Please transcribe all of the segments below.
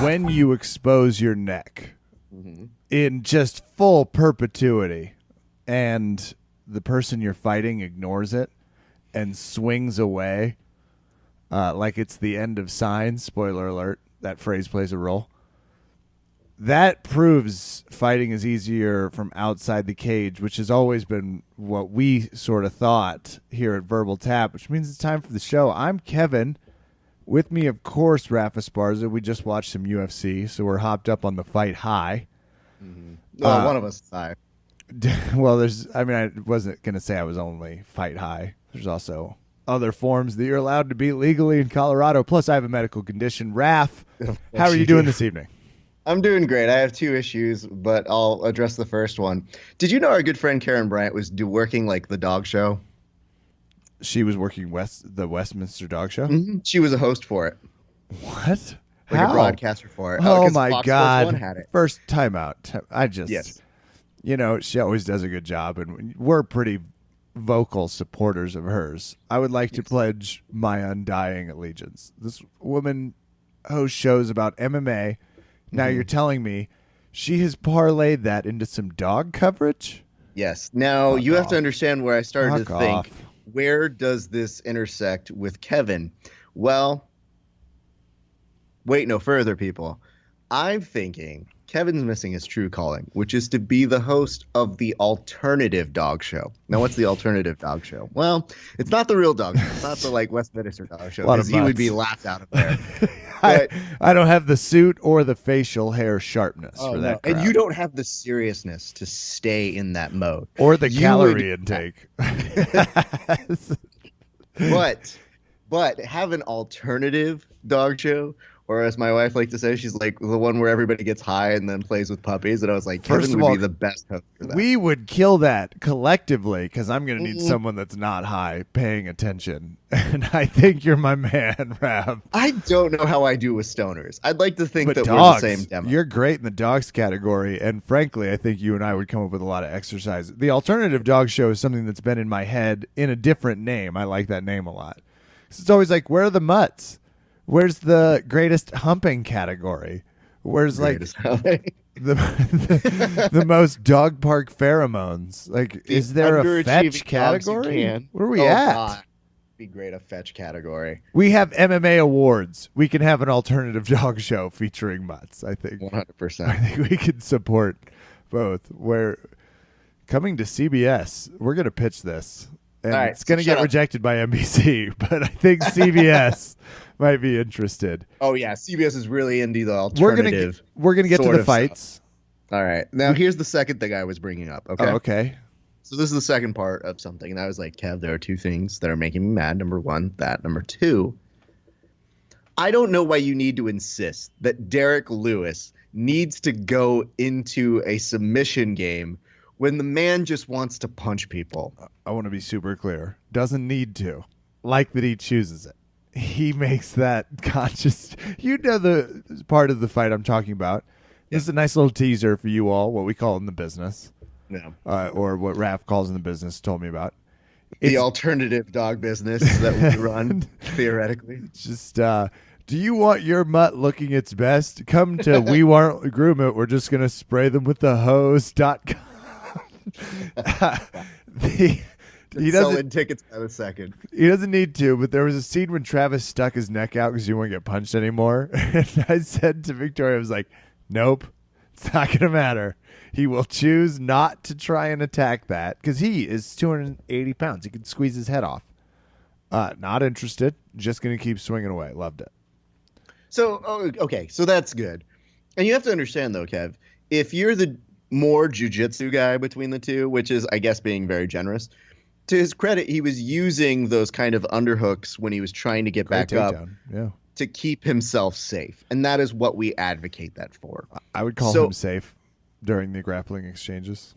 when you expose your neck in just full perpetuity and the person you're fighting ignores it and swings away like it's the end of Signs, spoiler alert, that phrase plays a role. That proves fighting is easier from outside the cage, which has always been what we sort of thought here at Verbal Tap, which means it's time for the show. I'm Kevin. With me, of course, Rafa Esparza. We just watched some UFC, so we're hopped up on the fight high. Well, one of us is high. Well, I wasn't going to say I was only fight high. There's also other forms that you're allowed to be legally in Colorado. Plus, I have a medical condition. Raf, how are you doing this evening? I'm doing great. I have two issues, but I'll address the first one. Did you know our good friend Karen Bryant was working like the dog show? She was working the Westminster Dog Show? Mm-hmm. She was a host for it. What? Like How? a broadcaster for it. Oh, 'cause my Fox God. Sports 1 had it. First time out. Yes. She always does a good job, and we're pretty vocal supporters of hers. I would like to pledge my undying allegiance. This woman hosts shows about MMA. Now you're telling me she has parlayed that into some dog coverage? Yes. Now, you have to understand where I started to think, off. where does this intersect with Kevin? Well, wait no further, people. I'm thinking Kevin's missing his true calling, which is to be the host of the alternative dog show. Now, what's the alternative dog show? Well, it's not the real dog show. It's not the Westminster dog show, because he would be laughed out of there. But, I don't have the suit or the facial hair sharpness for that crowd. And you don't have the seriousness to stay in that mode. Or the calorie intake. But have an alternative dog show, or as my wife likes to say, she's like the one where everybody gets high and then plays with puppies. And I was like, Kevin would be the best host for that. We would kill that collectively, because I'm going to need someone that's not high paying attention. And I think you're my man, Rav. I don't know how I do with stoners. I'd like to think that dogs, we're the same demo. You're great in the dogs category. And frankly, I think you and I would come up with a lot of exercise. The alternative dog show is something that's been in my head in a different name. I like that name a lot. It's always like, where are the mutts? Where's the greatest humping category? Where's the most dog park pheromones? Like, is there a fetch category? Where are we at? God. Be great, a fetch category. We have MMA awards. We can have an alternative dog show featuring mutts, I think. 100%. I think we can support both. We're coming to CBS. We're going to pitch this. And it's going to get rejected by NBC, but I think CBS might be interested. Oh, yeah. CBS is really into the alternative. We're gonna get to the fights. Stuff. All right. Now, here's the second thing I was bringing up. Okay. Oh, okay. So this is the second part of something. And I was like, Kev, there are two things that are making me mad. Number one, that. Number two, I don't know why you need to insist that Derrick Lewis needs to go into a submission game when the man just wants to punch people. I want to be super clear. Doesn't need to. Like that he chooses it. He makes that conscious. You know the part of the fight I'm talking about. This is a nice little teaser for you all, what we call in the business. Yeah. Or what Raph calls in the business, told me about. The alternative dog business that we run, theoretically. It's just, do you want your mutt looking its best? Come to We Won't Groom It. We're just going to spray them with the hose.com. He doesn't tickets by the second. He doesn't need to, but there was a scene when Travis stuck his neck out because he wouldn't get punched anymore. And I said to Victoria, I was like, nope, it's not going to matter. He will choose not to try and attack that because he is 280 pounds. He can squeeze his head off. Not interested. Just going to keep swinging away. Loved it. So, okay, so that's good. And you have to understand, though, Kev, if you're the more jiu-jitsu guy between the two, which is, I guess, being very generous, to his credit, he was using those kind of underhooks when he was trying to get back up to keep himself safe. And that is what we advocate that for. I would call him safe during the grappling exchanges.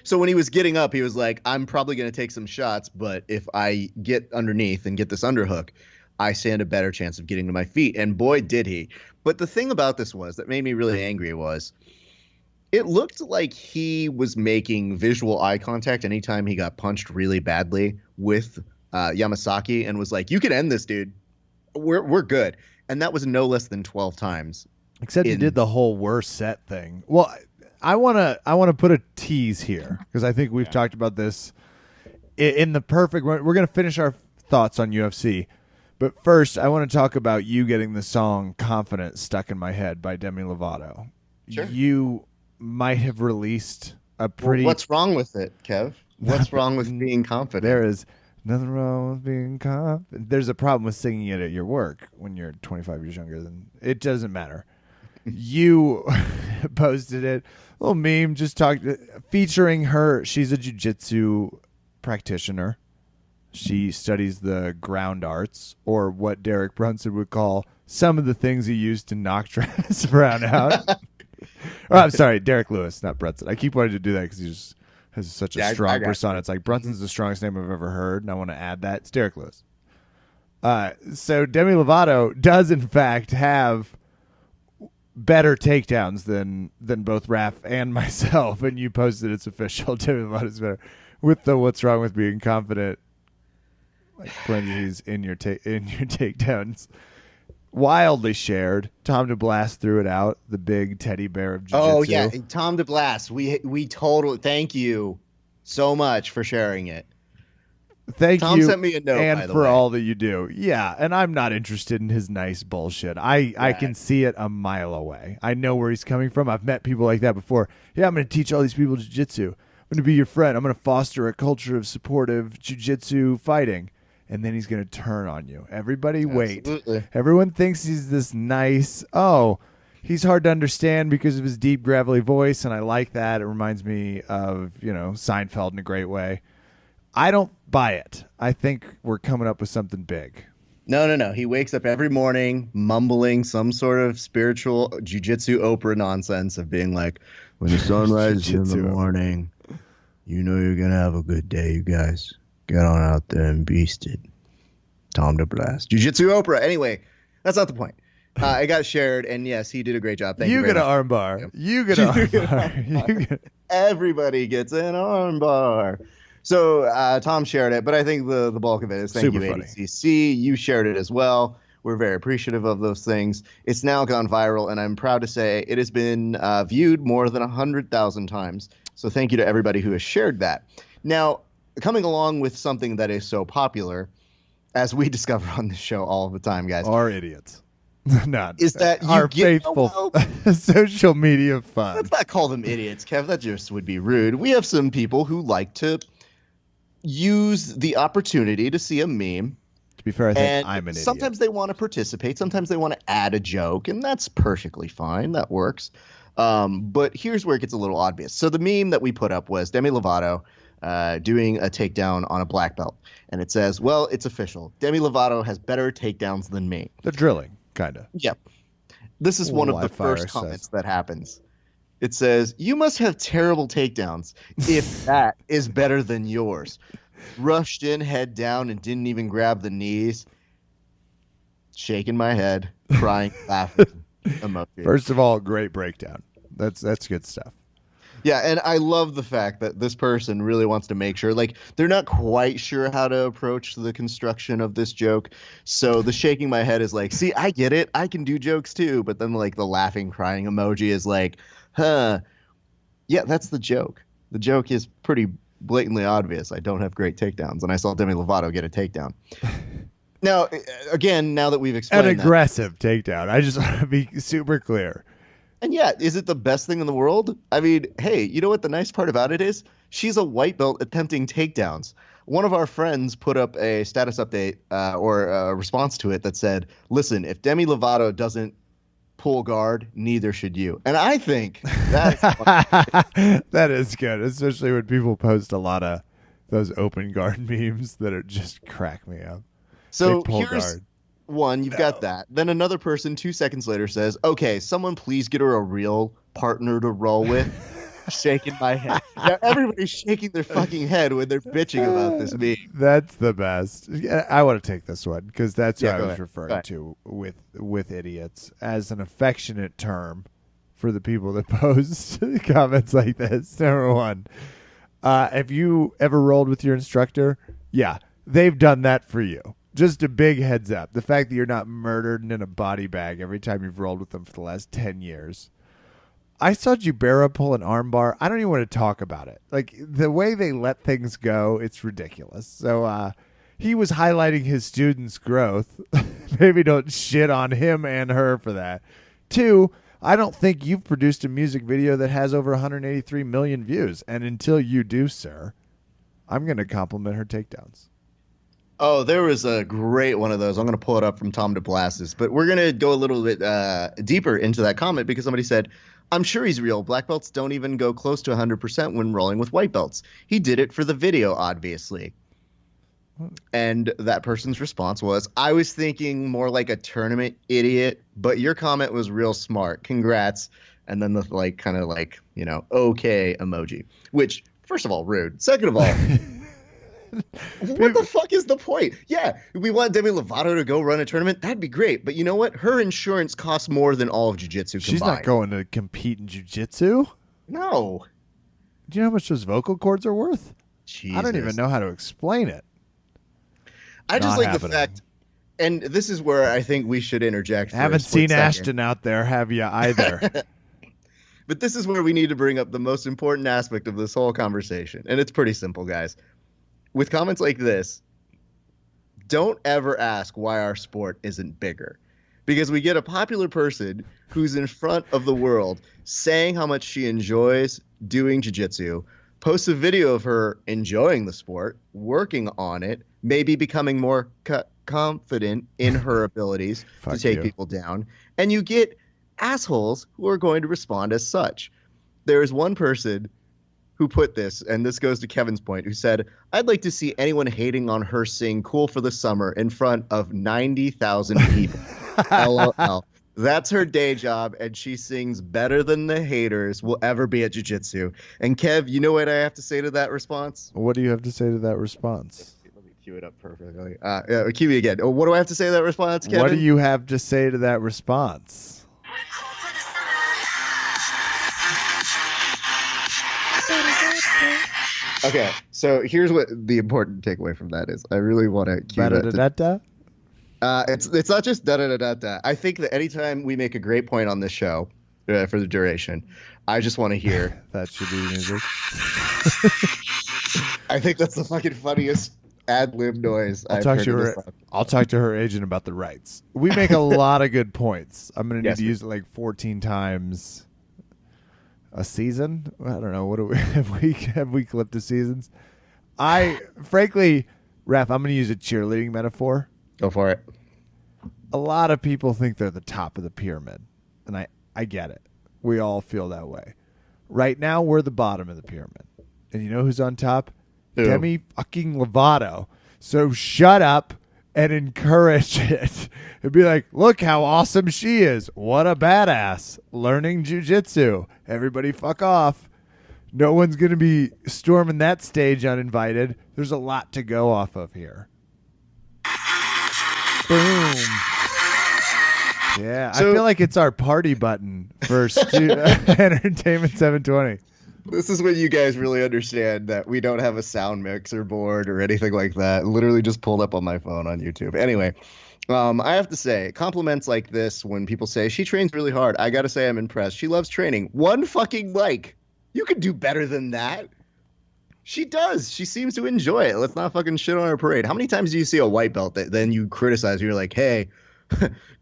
So when he was getting up, he was like, I'm probably going to take some shots, but if I get underneath and get this underhook, I stand a better chance of getting to my feet. And boy, did he. But the thing about this was that made me really angry was it looked like he was making visual eye contact anytime he got punched really badly with Yamasaki and was like, you can end this, dude. We're good. And that was no less than 12 times Except he did the whole worst set thing. Well, I wanna put a tease here because I think we've talked about this in the perfect. We're gonna finish our thoughts on UFC, but first I want to talk about you getting the song "Confident" stuck in my head by Demi Lovato. Sure. You might have released a pretty. Well, what's wrong with it, Kev? What's wrong with being confident? There is nothing wrong with being confident. There's a problem with singing it at your work when you're 25 years younger than. It doesn't matter. You posted it, a little meme, just featuring her. She's a jiu-jitsu practitioner. She studies the ground arts, or what Derek Brunson would call some of the things he used to knock Travis Brown out. I'm sorry, Derek Lewis, not Brunson. I keep wanting to do that because he just has such a strong persona. It's like Brunson's the strongest name I've ever heard, and I want to add that. It's Derek Lewis. So Demi Lovato does, in fact, have better takedowns than both Raph and myself, and you posted it's official. Demi Lovato's better with the "what's wrong with being confident" like parentheses in your takedowns. Wildly shared. Tom DeBlas threw it out. The big teddy bear of jiu-jitsu. Oh yeah, Tom DeBlas. We totally thank you so much for sharing it. Thank Tom you sent me a note, and by the for way. all that you do. Yeah, and I'm not interested in his nice bullshit. I can see it a mile away. I know where he's coming from. I've met people like that before. Yeah, I'm going to teach all these people jiu-jitsu. I'm going to be your friend. I'm going to foster a culture of supportive jiu-jitsu fighting. And then he's going to turn on you. Everybody wait. Absolutely. Everyone thinks he's this nice, he's hard to understand because of his deep, gravelly voice, and I like that. It reminds me of, Seinfeld in a great way. I don't buy it. I think we're coming up with something big. No. He wakes up every morning mumbling some sort of spiritual jiu-jitsu Oprah nonsense of being like, when the sun rises in the morning, you know you're going to have a good day, you guys. Get on out there and beast it. Tom DeBlas. Jiu-Jitsu Oprah. Anyway, that's not the point. It got shared, and yes, he did a great job. Thank you get very an much. armbar. You get an armbar. Everybody gets an armbar. So Tom shared it, but I think the bulk of it is thank Super you, funny. ADCC. You shared it as well. We're very appreciative of those things. It's now gone viral, and I'm proud to say it has been viewed more than 100,000 times. So thank you to everybody who has shared that. Now, coming along with something that is so popular, as we discover on this show all the time, guys, are idiots. Not is that our faithful social media fun. Let's not call them idiots, Kev. That just would be rude. We have some people who like to use the opportunity to see a meme. To be fair, I think I'm an idiot. Sometimes they want to participate. Sometimes they want to add a joke, and that's perfectly fine. That works. But here's where it gets a little obvious. So the meme that we put up was Demi Lovato doing a takedown on a black belt. And it says, well, it's official. Demi Lovato has better takedowns than me. The drilling, kind of. Yep. This is one of the first comments that happens. It says, you must have terrible takedowns if that is better than yours. Rushed in, head down, and didn't even grab the knees. Shaking my head, crying, laughing. Emoji. First of all, great breakdown. That's good stuff. Yeah, and I love the fact that this person really wants to make sure, like, they're not quite sure how to approach the construction of this joke. So the shaking my head is like, see, I get it. I can do jokes too. But then, like, the laughing, crying emoji is like, yeah, that's the joke. The joke is pretty blatantly obvious. I don't have great takedowns. And I saw Demi Lovato get a takedown. Now, again, now that we've explained an aggressive takedown. I just want to be super clear. And yeah, is it the best thing in the world? I mean, hey, you know what the nice part about it is? She's a white belt attempting takedowns. One of our friends put up a status update or a response to it that said, listen, if Demi Lovato doesn't pull guard, neither should you. And I think that's that is good, especially when people post a lot of those open guard memes that are just crack me up. So here's one, you've got that. Then another person 2 seconds later says, okay, someone please get her a real partner to roll with. Shaking my head. Now everybody's shaking their fucking head when they're bitching about this meme. That's the best. I want to take this one because that's what I was ahead. referring to with idiots as an affectionate term for the people that post comments like this. Number one, have you ever rolled with your instructor? Yeah, they've done that for you. Just a big heads up. The fact that you're not murdered and in a body bag every time you've rolled with them for the last 10 years. I saw Jubera pull an armbar. I don't even want to talk about it. Like, the way they let things go, it's ridiculous. So, he was highlighting his students' growth. Maybe don't shit on him and her for that. 2, I don't think you've produced a music video that has over 183 million views. And until you do, sir, I'm going to compliment her takedowns. Oh, there was a great one of those. I'm going to pull it up from Tom DeBlasis. But we're going to go a little bit deeper into that comment because somebody said, I'm sure he's real. Black belts don't even go close to 100% when rolling with white belts. He did it for the video, obviously. And that person's response was, I was thinking more like a tournament idiot, but your comment was real smart. Congrats. And then the okay emoji, which, first of all, rude. Second of all, what the fuck is the point? Yeah, we want Demi Lovato to go run a tournament. That'd be great. But you know what? Her insurance costs more than all of jiu-jitsu combined. She's not going to compete in jiu-jitsu? No. Do you know how much those vocal cords are worth? Jesus. I don't even know how to explain it. I just like the fact, and this is where I think we should interject. Haven't seen Ashton out there, have you, either? But this is where we need to bring up the most important aspect of this whole conversation. And it's pretty simple, guys. With comments like this, don't ever ask why our sport isn't bigger. Because we get a popular person who's in front of the world saying how much she enjoys doing jiu-jitsu, posts a video of her enjoying the sport, working on it, maybe becoming more confident in her abilities to take people down, and you get assholes who are going to respond as such. There is one person who put this, and this goes to Kevin's point, who said, I'd like to see anyone hating on her sing Cool for the Summer in front of 90,000 people. LOL. That's her day job, and she sings better than the haters will ever be at jiu-jitsu. And Kev, you know what I have to say to that response? What do you have to say to that response? Let me cue it up perfectly. Cue me again. What do I have to say to that response, Kevin? What do you have to say to that response? Okay, so here's what the important takeaway from that is. I really want to cue that. It's not just da-da-da-da-da. I think that anytime we make a great point on this show for the duration, I just want to hear. That should be music. I think that's the fucking funniest ad-lib noise I'll talk to her agent about the rights. We make a lot of good points. I'm going to need to use it like 14 times a season. I don't know. What do we have we clipped the seasons? Frankly, Raph, I'm going to use a cheerleading metaphor. Go for it. A lot of people think they're the top of the pyramid, and I get it. We all feel that way. Right now, we're the bottom of the pyramid. And you know who's on top? Who? Demi fucking Lovato. So shut up and encourage it. And be like, look how awesome she is. What a badass. Learning jiu-jitsu. Everybody fuck off. No one's going to be storming that stage uninvited. There's a lot to go off of here. Boom. Yeah, so, I feel like it's our party button for Entertainment 720. This is when you guys really understand that we don't have a sound mixer board or anything like that. Literally just pulled up on my phone on YouTube. Anyway, I have to say, compliments like this when people say, she trains really hard. I got to say I'm impressed. She loves training. One fucking like. You could do better than that. She does. She seems to enjoy it. Let's not fucking shit on her parade. How many times do you see a white belt that then you criticize? You're like, hey,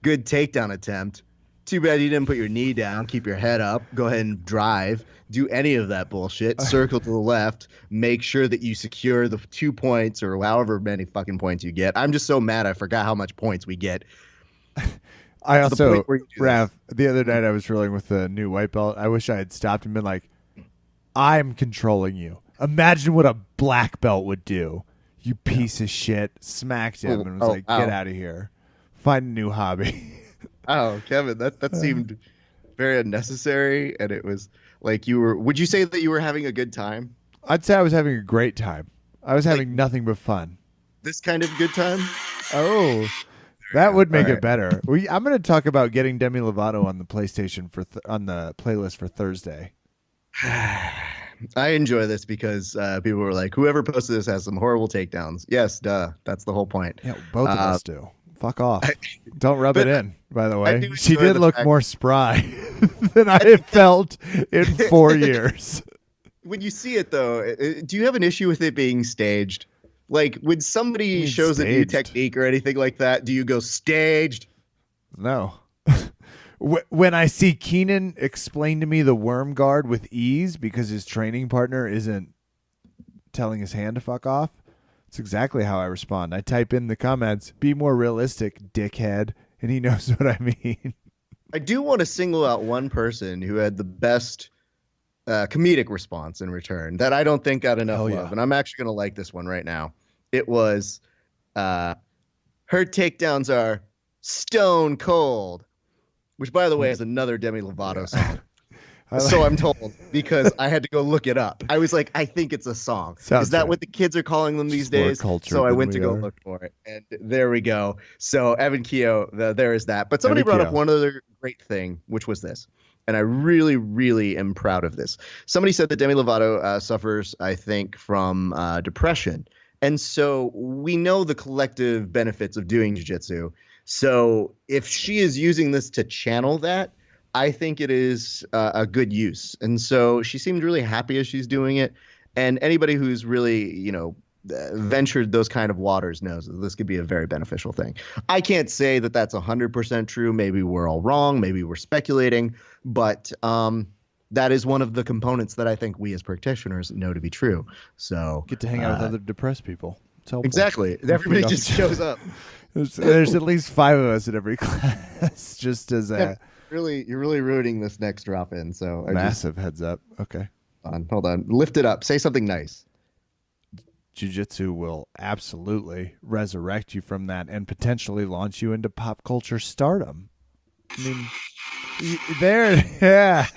good takedown attempt. Too bad you didn't put your knee down. Keep your head up. Go ahead and drive. Do any of that bullshit. Circle to the left. Make sure that you secure the 2 points or however many fucking points you get. I'm just so mad I forgot how much points we get. I also, Raph, the other night I was rolling with a new white belt. I wish I had stopped and been like, I'm controlling you. Imagine what a black belt would do. You piece of shit. Smacked him and was like, get out of here. Find a new hobby. Oh, Kevin, that seemed very unnecessary. And it was like would you say that you were having a good time? I'd say I was having a great time. I was having nothing but fun. This kind of good time? Oh, that would make it better. I'm going to talk about getting Demi Lovato on the PlayStation on the playlist for Thursday. I enjoy this because people were like, whoever posted this has some horrible takedowns. Yes, duh. That's the whole point. Yeah, both of us do. Fuck off. Don't rub it in, by the I way. do She enjoy did the look fact- more spry than I have felt in 4 years. When you see it, though, do you have an issue with it being staged? Like, when somebody shows a new staged? technique or anything like that, do you go staged? No. When I see Keenan explain to me the worm guard with ease because his training partner isn't telling his hand to fuck off, it's exactly how I respond. I type in the comments, be more realistic, dickhead, and he knows what I mean. I do want to single out one person who had the best comedic response in return that I don't think got enough Hell love, yeah. and I'm actually going to like this one right now. It was her takedowns are stone cold, which, by the way, is another Demi Lovato song. So I'm told, because I had to go look it up. I was like, I think it's a song. Sounds Is that right. what the kids are calling them these Just more days? cultured So I than went to we go are. look for it, and there we go. So Evan Keogh, there is that. But somebody Evan brought up Keogh. one other great thing, which was this. And I really, really am proud of this. Somebody said that Demi Lovato suffers, I think, from depression. And so we know the collective benefits of doing jiu-jitsu. So if she is using this to channel that, I think it is a good use. And so she seemed really happy as she's doing it. And anybody who's really, ventured those kind of waters knows that this could be a very beneficial thing. I can't say that that's 100% true. Maybe we're all wrong. Maybe we're speculating. But that is one of the components that I think we as practitioners know to be true. So Get to hang out with other depressed people. It's helpful. exactly. Everybody just shows up. There's at least 5 of us in every class, just as a You're really ruining this next drop in. So massive heads up. Okay. Hold on. Lift it up. Say something nice. Jiu-Jitsu will absolutely resurrect you from that and potentially launch you into pop culture stardom. I mean, yeah.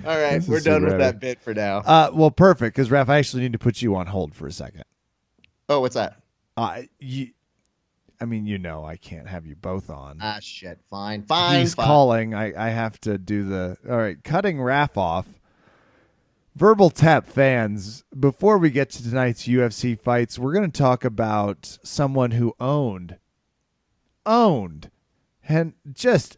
All right, This we're is done super with heavy. that bit for now. Well, perfect, because Raph, I actually need to put you on hold for a second. Oh, what's that? I can't have you both on. Ah, shit. Fine. He's calling. I have to do the... All right, cutting Raph off. Verbal Tap fans, before we get to tonight's UFC fights, we're going to talk about someone who owned Hendrick's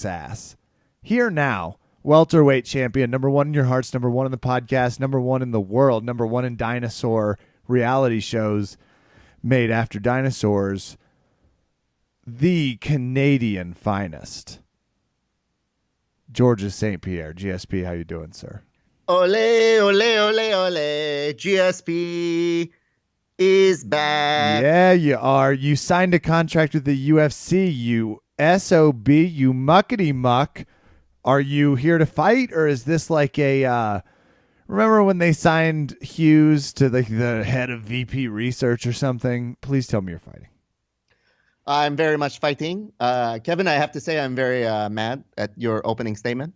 ass. Here now, welterweight champion, number 1 in your hearts, number 1 in the podcast, number 1 in the world, number 1 in dinosaur reality shows made after dinosaurs, the Canadian finest, Georges St. Pierre. GSP, how you doing, sir? Ole, ole, ole, ole. GSP is back. Yeah, you are. You signed a contract with the UFC, you SOB, you muckety muck. Are you here to fight, or is this like a... remember when they signed Hughes to the head of VP research or something? Please tell me you're fighting. I'm very much fighting. Kevin, I have to say I'm very mad at your opening statement.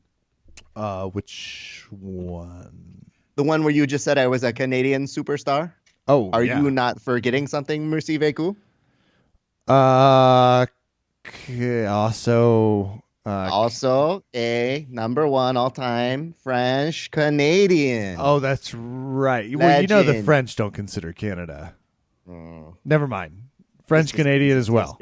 Which one? The one where you just said I was a Canadian superstar. Oh, Are yeah. you not forgetting something, Merci Veku? Also a number 1 all-time French Canadian. Oh, that's right. Well, you know the Legend. French don't consider Canada. Mm. Never mind. French Canadian as well.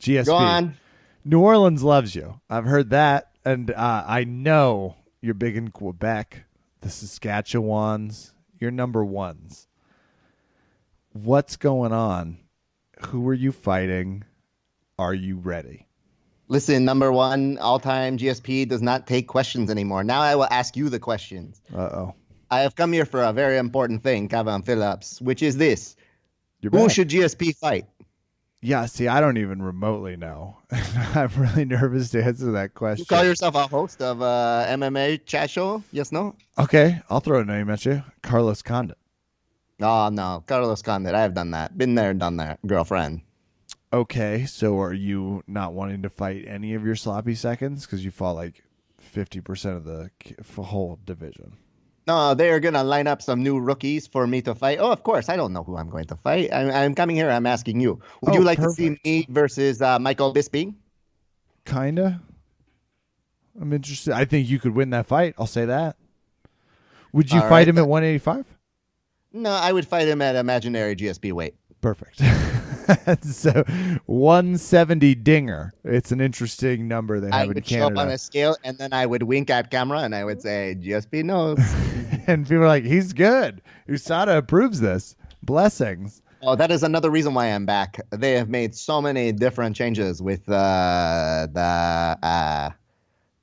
GSP. Go on. New Orleans loves you. I've heard that, and I know you're big in Quebec, the Saskatchewans. You're number 1s. What's going on? Who are you fighting? Are you ready? Listen, number 1 all-time GSP does not take questions anymore. Now I will ask you the questions. Uh-oh. I have come here for a very important thing, Kevin Phillips, which is this. You're Who back. should GSP fight? Yeah, see, I don't even remotely know. I'm really nervous to answer that question. You call yourself a host of MMA chat show? Yes, no? Okay, I'll throw a name at you. Carlos Condit. Oh, no. Carlos Condit. I have done that. Been there, done that, girlfriend. Okay, so are you not wanting to fight any of your sloppy seconds? Because you fought like 50% of the whole division. No, they're going to line up some new rookies for me to fight. Oh, of course. I don't know who I'm going to fight. I'm coming here. I'm asking you. Would you like perfect. to see me versus Michael Bisping? Kinda. I'm interested. I think you could win that fight. I'll say that. Would you All fight right, him at 185? No, I would fight him at imaginary GSP weight. Perfect. So 170 dinger. It's an interesting number they I have in would show up Canada. on a scale, and then I would wink at camera, and I would say, GSP knows. And people are like, he's good. USADA approves this. Blessings. Oh, that is another reason why I'm back. They have made so many different changes with the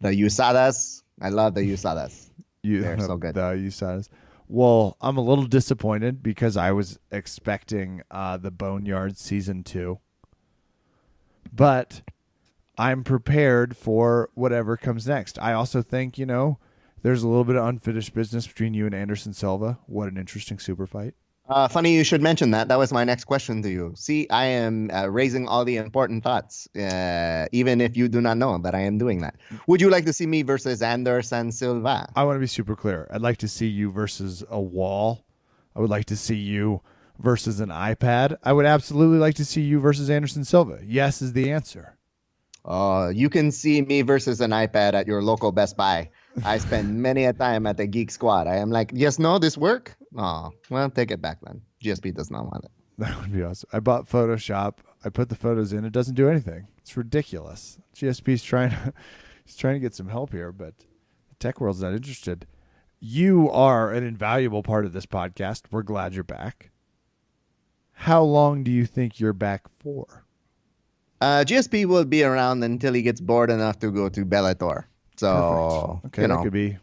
USADAs. I love the USADAs. They're so good. The USADAs. Well, I'm a little disappointed because I was expecting the Boneyard Season 2. But I'm prepared for whatever comes next. I also think, there's a little bit of unfinished business between you and Anderson Silva. What an interesting super fight. Funny you should mention that. That was my next question to you. See, I am raising all the important thoughts, even if you do not know that I am doing that. Would you like to see me versus Anderson Silva? I want to be super clear. I'd like to see you versus a wall. I would like to see you versus an iPad. I would absolutely like to see you versus Anderson Silva. Yes is the answer. You can see me versus an iPad at your local Best Buy. I spend many a time at the Geek Squad. I am like, yes, no, this work? Oh, well, take it back then. GSP does not want it. That would be awesome. I bought Photoshop. I put the photos in. It doesn't do anything. It's ridiculous. GSP's he's trying to get some help here, but the tech world's not interested. You are an invaluable part of this podcast. We're glad you're back. How long do you think you're back for? GSP will be around until he gets bored enough to go to Bellator. So, perfect. Okay, that could be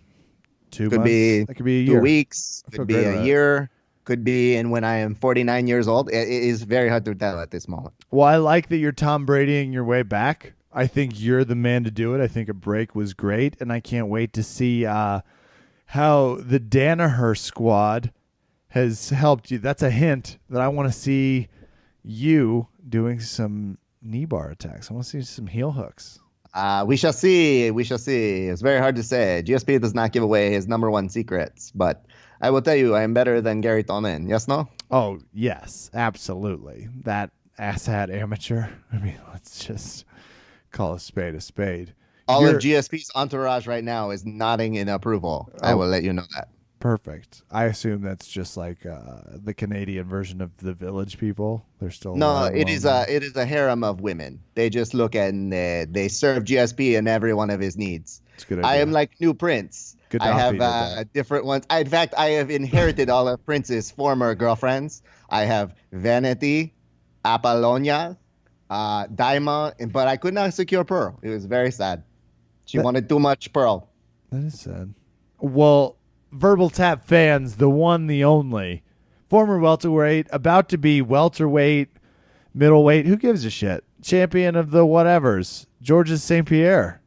2 could months. Be that could be a year. 2 weeks. Could be a year. Could be, and when I am 49 years old, it is very hard to tell at this moment. Well, I like that you're Tom Bradying your way back. I think you're the man to do it. I think a break was great, and I can't wait to see how the Danaher squad has helped you. That's a hint that I want to see you doing some knee bar attacks. I want to see some heel hooks. We shall see. We shall see. It's very hard to say. GSP does not give away his number one secrets, but I will tell you, I am better than Gary Tolman. Yes, no? Oh, yes, absolutely. That asshat amateur. I mean, let's just call a spade a spade. All of GSP's entourage right now is nodding in approval. I will let you know that. Perfect. I assume that's just like the Canadian version of the Village People. They're still no. It is a harem of women. They just look at and they serve GSP in every one of his needs. It's a good idea. I am like New Prince. Good I have different ones. In fact, I have inherited all of Prince's former girlfriends. I have Vanity, Apollonia, Daima, but I could not secure Pearl. It was very sad. She wanted too much Pearl. That is sad. Well, Verbal Tap fans, the one, the only, former welterweight, about to be welterweight, middleweight, who gives a shit? Champion of the whatevers, Georges St. Pierre.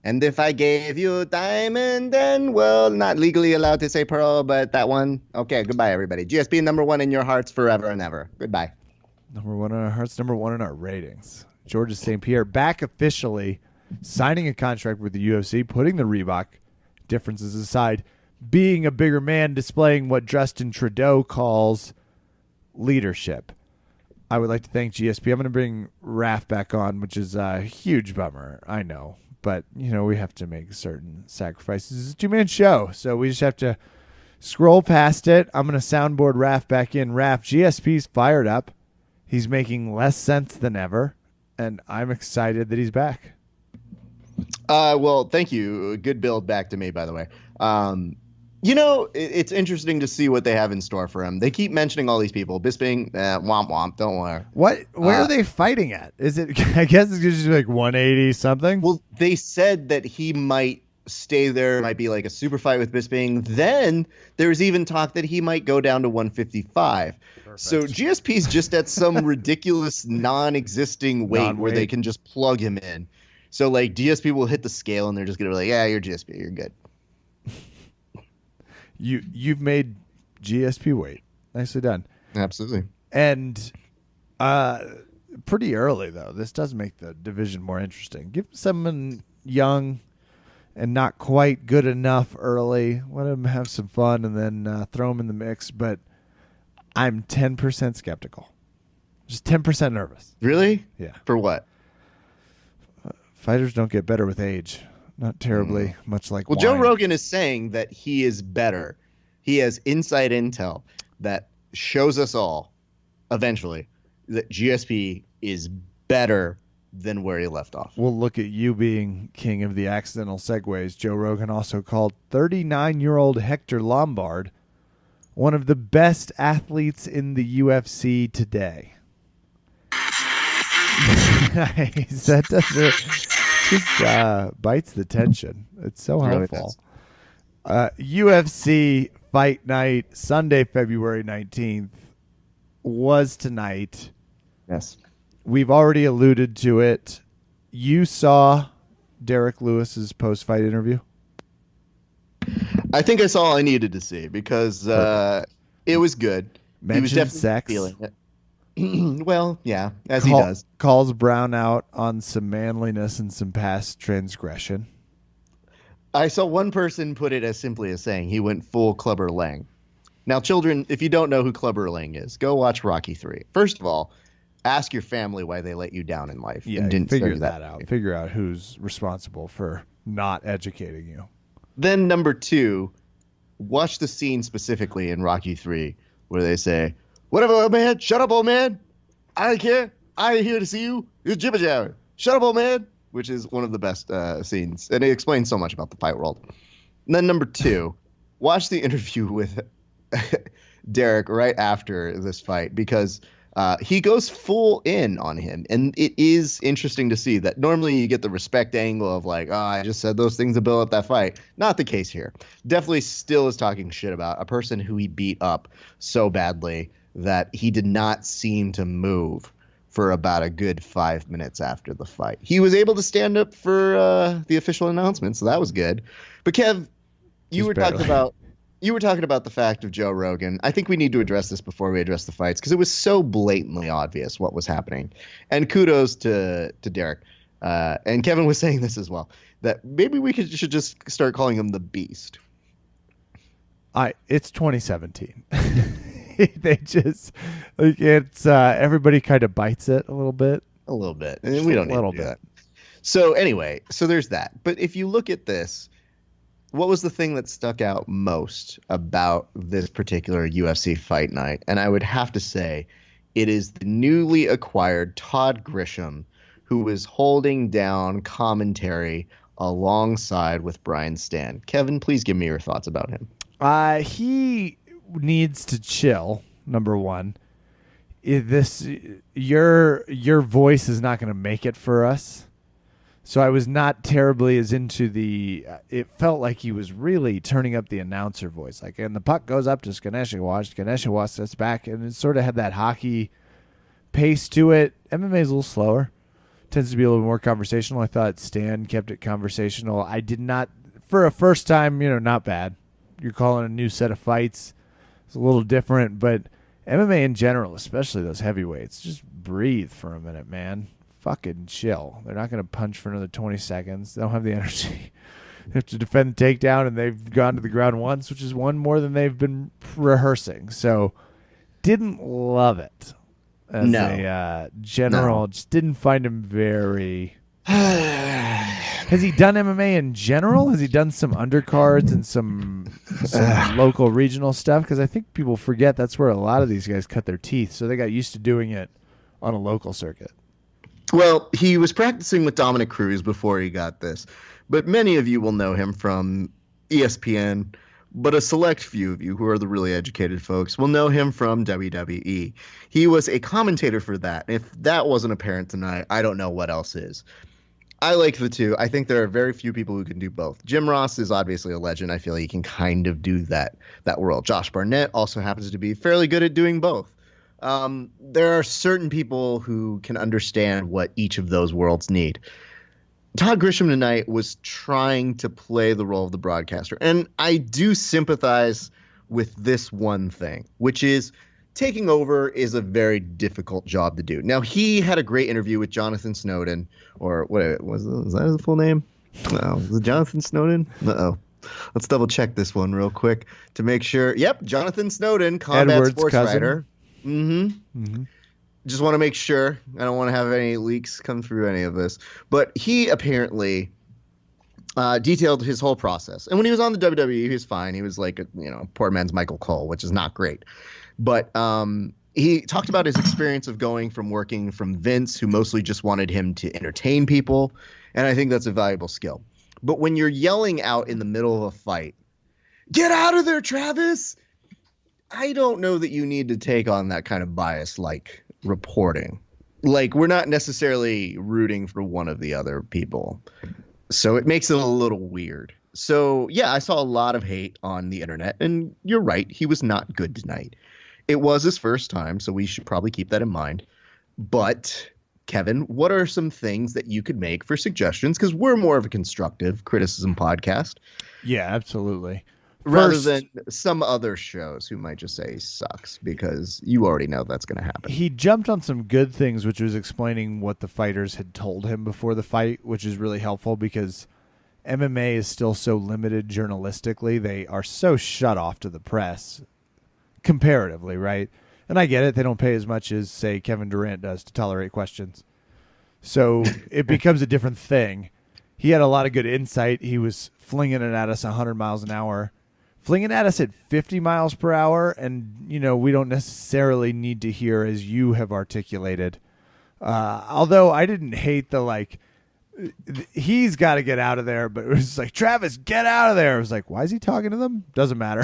And if I gave you diamond, then, well, not legally allowed to say pearl, but that one. Okay, goodbye, everybody. GSP number one in your hearts forever and ever. Goodbye. Number one in our hearts, number one in our ratings. Georges St. Pierre back officially, signing a contract with the UFC, putting the Reebok differences aside, being a bigger man, displaying what Justin Trudeau calls leadership. I would like to thank GSP. I'm going to bring Raph back on, which is a huge bummer, I know. But, we have to make certain sacrifices. It's a two-man show, so we just have to scroll past it. I'm going to soundboard Raph back in. Raph, GSP's fired up. He's making less sense than ever, and I'm excited that he's back. Well, thank you. Good build back to me, by the way. It's interesting to see what they have in store for him. They keep mentioning all these people. Bisping, womp womp, don't worry. Where are they fighting at? Is it? I guess it's just like 180 something. Well, they said that he might stay there. Might be like a super fight with Bisping. Then there's even talk that he might go down to 155. Perfect. So GSP's just at some ridiculous non-existing weight where they can just plug him in. So like GSP will hit the scale and they're just gonna be like, yeah, you're GSP, you're good. You've made GSP weight. Nicely done. Absolutely. And pretty early, though. This does make the division more interesting. Give someone young and not quite good enough early. Let him have some fun and then throw him in the mix. But I'm 10% skeptical. Just 10% nervous. Really? Yeah. For what? Fighters don't get better with age. Not terribly much like Well, wine. Joe Rogan is saying that he is better. He has inside intel that shows us all, eventually, that GSP is better than where he left off. Well, look at you being king of the accidental segues. Joe Rogan also called 39-year-old Hector Lombard one of the best athletes in the UFC today. Nice. That just bites the tension. It's so helpful. UFC Fight Night, Sunday, February 19th, was tonight. Yes. We've already alluded to it. You saw Derrick Lewis's post-fight interview? I think I saw all I needed to see because it was good. Mentioned he was definitely sex. feeling it. Well, yeah, as he does. Calls Brown out on some manliness and some past transgression. I saw one person put it as simply as saying he went full Clubber Lang. Now, children, if you don't know who Clubber Lang is, go watch Rocky III. First of all, ask your family why they let you down in life. Yeah, and didn't figure that out. Figure out who's responsible for not educating you. Then number two, watch the scene specifically in Rocky III where they say, "Whatever, old man, shut up, old man. I don't care. I ain't here to see you. You're jibber jabber. Shut up, old man," which is one of the best scenes. And it explains so much about the fight world. And then number two, watch the interview with Derrick right after this fight because he goes full in on him. And it is interesting to see that normally you get the respect angle of like, oh, I just said those things to build up that fight. Not the case here. Definitely still is talking shit about a person who he beat up so badly that he did not seem to move for about a good 5 minutes after the fight. He was able to stand up for the official announcement, so that was good. But Kev, you were talking about the fact of Joe Rogan. I think we need to address this before we address the fights because it was so blatantly obvious what was happening. And kudos to Derrick. And Kevin was saying this as well, that maybe we should just start calling him the Beast. It's 2017. They just it's everybody kind of bites it a little bit. And we don't need to do that. So anyway, so there's that. But if you look at this, what was the thing that stuck out most about this particular UFC Fight Night? And I would have to say it is the newly acquired Todd Grisham, who is holding down commentary alongside with Brian Stan. Kevin, please give me your thoughts about him. He needs to chill. Number one, your voice is not going to make it for us. So I was not terribly as into it felt like he was really turning up the announcer voice. Like, and the puck goes up to Ganesha sets back, and it sort of had that hockey pace to it. MMA is a little slower. Tends to be a little more conversational. I thought Stan kept it conversational. I did not, for a first time, not bad. You're calling a new set of fights. It's a little different, but MMA in general, especially those heavyweights, just breathe for a minute, man. Fucking chill. They're not going to punch for another 20 seconds. They don't have the energy. They have to defend the takedown, and they've gone to the ground once, which is one more than they've been rehearsing. So didn't love it as a general. Just didn't find him very... Has he done MMA in general? Has he done some undercards and some local regional stuff? Because I think people forget that's where a lot of these guys cut their teeth. So they got used to doing it on a local circuit. Well, he was practicing with Dominic Cruz before he got this. But many of you will know him from ESPN. But a select few of you, who are the really educated folks, will know him from WWE. He was a commentator for that. If that wasn't apparent tonight, I don't know what else is. I like the two. I think there are very few people who can do both. Jim Ross is obviously a legend. I feel he can kind of do that world. Josh Barnett also happens to be fairly good at doing both. There are certain people who can understand what each of those worlds need. Todd Grisham tonight was trying to play the role of the broadcaster. And I do sympathize with this one thing, which is taking over is a very difficult job to do. Now, he had a great interview with Jonathan Snowden, or what was that his full name? No, was it Jonathan Snowden? Uh-oh. Let's double check this one real quick to make sure. Yep, Jonathan Snowden, combat Edward's sports cousin. writer. Mm-hmm. Just want to make sure. I don't want to have any leaks come through any of this. But he apparently detailed his whole process. And when he was on the WWE, he was fine. He was like, poor man's Michael Cole, which is not great. But he talked about his experience of going from working from Vince, who mostly just wanted him to entertain people. And I think that's a valuable skill. But when you're yelling out in the middle of a fight, "Get out of there, Travis!" I don't know that you need to take on that kind of bias-like reporting. Like, we're not necessarily rooting for one of the other people. So it makes it a little weird. So, yeah, I saw a lot of hate on the internet. And you're right. He was not good tonight. It was his first time, so we should probably keep that in mind. But, Kevin, what are some things that you could make for suggestions? Because we're more of a constructive criticism podcast. Yeah, absolutely. Rather than some other shows who might just say sucks, because you already know that's going to happen. He jumped on some good things, which was explaining what the fighters had told him before the fight, which is really helpful because MMA is still so limited journalistically. They are so shut off to the press comparatively, right? And I get it. They don't pay as much as, say, Kevin Durant does to tolerate questions. So it becomes a different thing. He had a lot of good insight. He was flinging it at us 100 miles an hour. Flinging at us at 50 miles per hour, and, we don't necessarily need to hear as you have articulated. Although I didn't hate the, he's got to get out of there, but it was like, Travis, get out of there. I was like, why is he talking to them? Doesn't matter.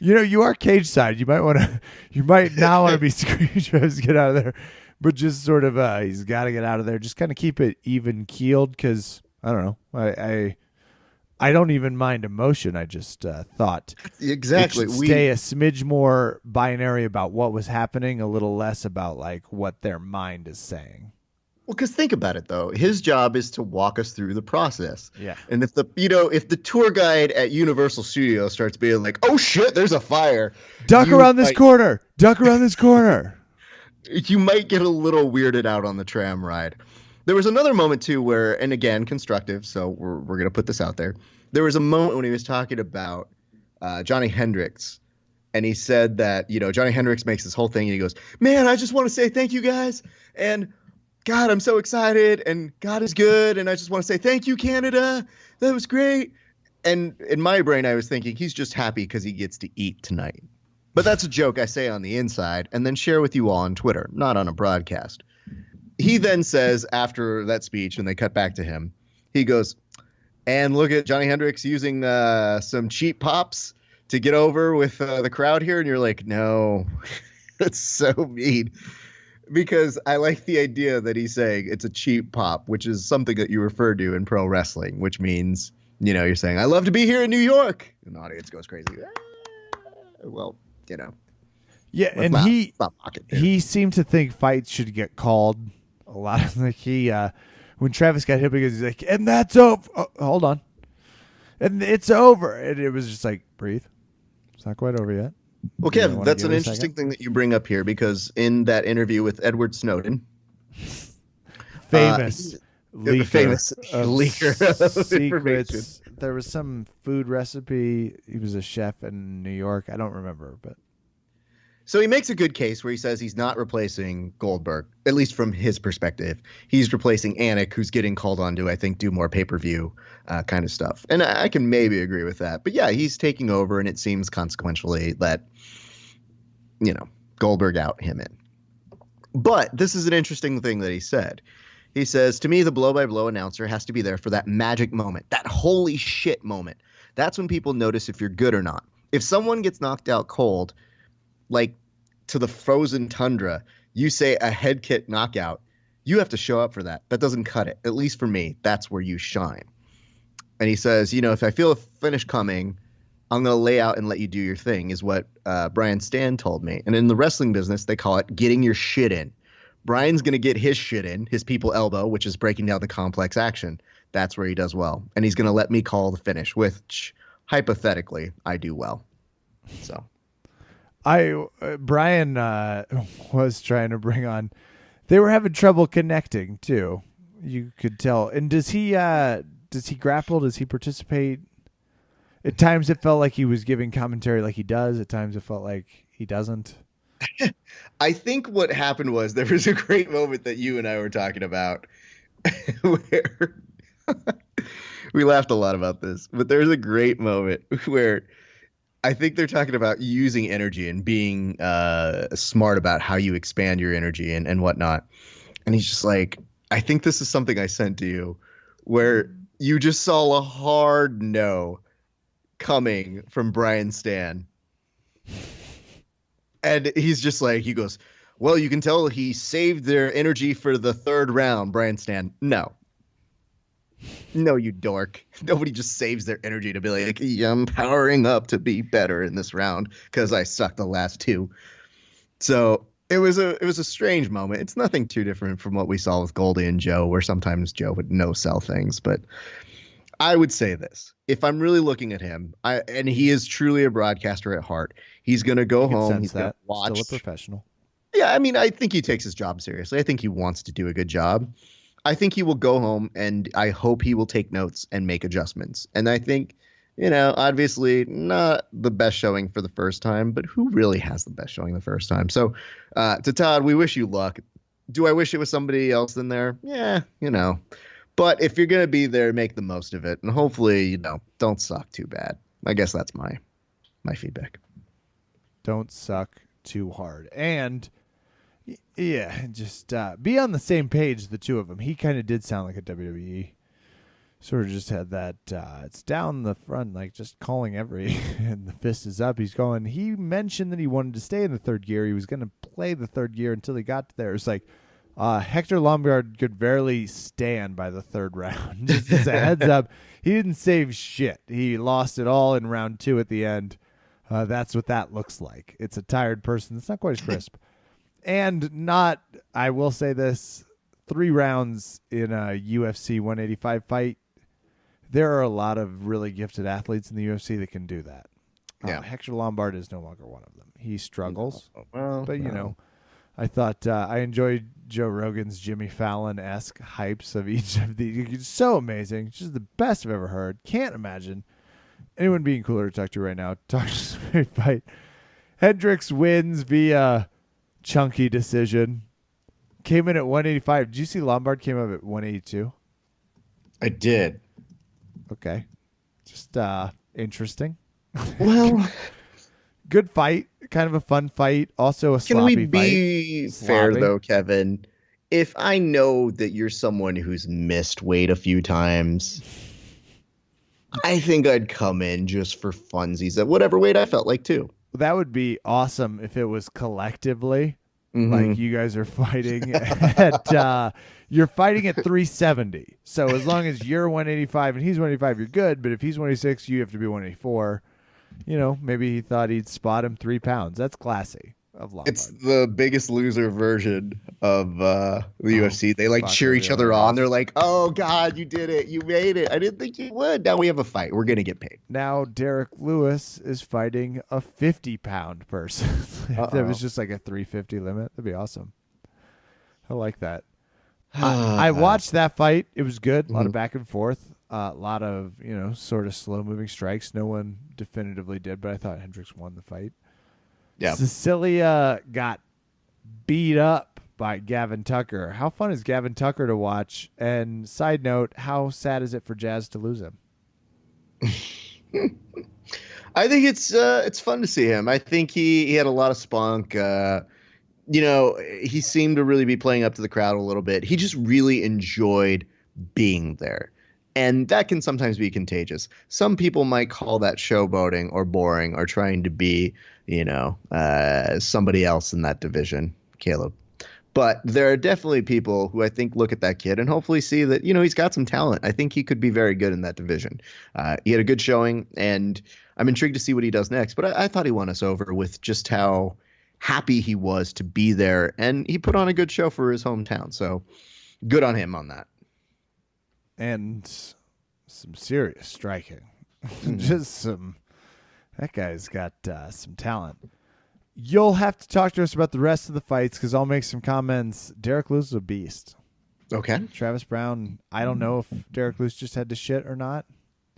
You are cage side. You might not want to be screaming, Travis, get out of there. But just sort of, he's got to get out of there. Just kind of keep it even keeled because, I don't know, I don't even mind emotion. I just thought exactly it should stay a smidge more binary about what was happening, a little less about what their mind is saying. Well, because think about it though, his job is to walk us through the process. Yeah. And if the tour guide at Universal Studios starts being like, "Oh shit, there's a fire," duck around this corner. You might get a little weirded out on the tram ride. There was another moment, too, where, and again, constructive, so we're going to put this out there. There was a moment when he was talking about Johnny Hendricks, and he said that, Johnny Hendricks makes this whole thing, and he goes, "Man, I just want to say thank you, guys, and God, I'm so excited, and God is good, and I just want to say thank you, Canada. That was great." And in my brain, I was thinking, he's just happy because he gets to eat tonight. But that's a joke I say on the inside, and then share with you all on Twitter, not on a broadcast. He then says, after that speech, and they cut back to him, he goes, "And look at Johnny Hendricks using some cheap pops to get over with the crowd here." And you're like, no, that's so mean. Because I like the idea that he's saying it's a cheap pop, which is something that you refer to in pro wrestling, which means, you're saying, "I love to be here in New York." And the audience goes crazy. Well, Yeah, and he seemed to think fights should get called a lot. When Travis got hit because he's like, "And that's over." Oh, hold on, and it's over, and it was just like, breathe. It's not quite over yet. Well, Kev, that's an interesting thing that you bring up here because in that interview with Edward Snowden, famous leaker of secrets. There was some food recipe. He was a chef in New York. I don't remember, but. So he makes a good case where he says he's not replacing Goldberg, at least from his perspective. He's replacing Anik, who's getting called on to, I think, do more pay-per-view kind of stuff. And I can maybe agree with that. But yeah, he's taking over, and it seems consequentially that, Goldberg out, him in. But this is an interesting thing that he said. He says, "To me, the blow-by-blow announcer has to be there for that magic moment, that holy shit moment. That's when people notice if you're good or not. If someone gets knocked out cold, like to the frozen tundra, you say a head kick knockout, you have to show up for that. That doesn't cut it. At least for me, that's where you shine." And he says, if I feel a finish coming, I'm going to lay out and let you do your thing, is what Brian Stan told me. And in the wrestling business, they call it getting your shit in. Brian's going to get his shit in, his people elbow, which is breaking down the complex action. That's where he does well. And he's going to let me call the finish, which hypothetically I do well. So. Brian was trying to bring on. They were having trouble connecting too. You could tell. And does he grapple? Does he participate? At times it felt like he was giving commentary like he does. At times it felt like he doesn't. I think what happened was there was a great moment that you and I were talking about We laughed a lot about this, but there's a great moment where I think they're talking about using energy and being smart about how you expand your energy and whatnot. And he's just like, I think this is something I sent to you, where you just saw a hard no coming from Brian Stan. And he's just like, he goes, well, you can tell he saved their energy for the third round, Brian Stan. No, you dork. Nobody just saves their energy to be like, yeah, I'm powering up to be better in this round because I sucked the last two. So it was a strange moment. It's nothing too different from what we saw with Goldie and Joe, where sometimes Joe would no-sell things. But I would say this. If I'm really looking at him, and he is truly a broadcaster at heart, he's going to go home. He's going to watch. Still a professional. Yeah, I mean, I think he takes his job seriously. I think he wants to do a good job. I think he will go home, and I hope he will take notes and make adjustments. And I think, obviously not the best showing for the first time, but who really has the best showing the first time? So to Todd, we wish you luck. Do I wish it was somebody else in there? Yeah, But if you're going to be there, make the most of it. And hopefully, don't suck too bad. I guess that's my feedback. Don't suck too hard. And yeah, just be on the same page, the two of them. He kind of did sound like a WWE. Sort of just had that, it's down the front, like just calling and the fist is up. He mentioned that he wanted to stay in the third gear. He was going to play the third gear until he got there. It's like Hector Lombard could barely stand by the third round. Just as a heads up, he didn't save shit. He lost it all in round 2 at the end. That's what that looks like. It's a tired person. It's not quite as crisp. And I will say this, 3 rounds in a UFC 185 fight, there are a lot of really gifted athletes in the UFC that can do that. Yeah. Hector Lombard is no longer one of them. He struggles. Well, but, I thought I enjoyed Joe Rogan's Jimmy Fallon-esque hypes of each of these. It's so amazing. It's just the best I've ever heard. Can't imagine anyone being cooler to talk to right now. Talk to Spirit Fight. Hendricks wins via chunky decision. Came in at 185. Did you see Lombard came up at 182? I did. Okay. Just interesting. Well, good fight. Kind of a fun fight. Also a sloppy fight. Can we be fair, though, Kevin? If I know that you're someone who's missed weight a few times, I think I'd come in just for funsies at whatever weight I felt like, too. That would be awesome if it was collectively. Mm-hmm. Like you guys are fighting at you're fighting at 370. So as long as you're 185 and he's 185, you're good. But if he's 186, you have to be 184. Maybe he thought he'd spot him 3 pounds. That's classy of Lombard. It's the Biggest Loser version of the UFC. They cheer each other on. They're like, "Oh God, you did it! You made it! I didn't think you would. Now we have a fight. We're gonna get paid." Now Derrick Lewis is fighting a 50-pound person. If there was just like a 350 limit, that'd be awesome. I like that. I watched that fight. It was good. A lot of back and forth. A lot of sort of slow-moving strikes. No one definitively did, but I thought Hendricks won the fight. Yeah. Cecilia got beat up by Gavin Tucker. How fun is Gavin Tucker to watch? And side note, how sad is it for Jazz to lose him? I think it's fun to see him. I think he had a lot of spunk. He seemed to really be playing up to the crowd a little bit. He just really enjoyed being there. And that can sometimes be contagious. Some people might call that showboating or boring or trying to be, somebody else in that division, Caleb. But there are definitely people who I think look at that kid and hopefully see that, he's got some talent. I think he could be very good in that division. He had a good showing, and I'm intrigued to see what he does next. But I thought he won us over with just how happy he was to be there. And he put on a good show for his hometown. So good on him on that. And some serious striking. That guy's got some talent. You'll have to talk to us about the rest of the fights because I'll make some comments. Derrick Lewis is a beast. Okay. Travis Brown, I don't know if Derrick Lewis just had to shit or not.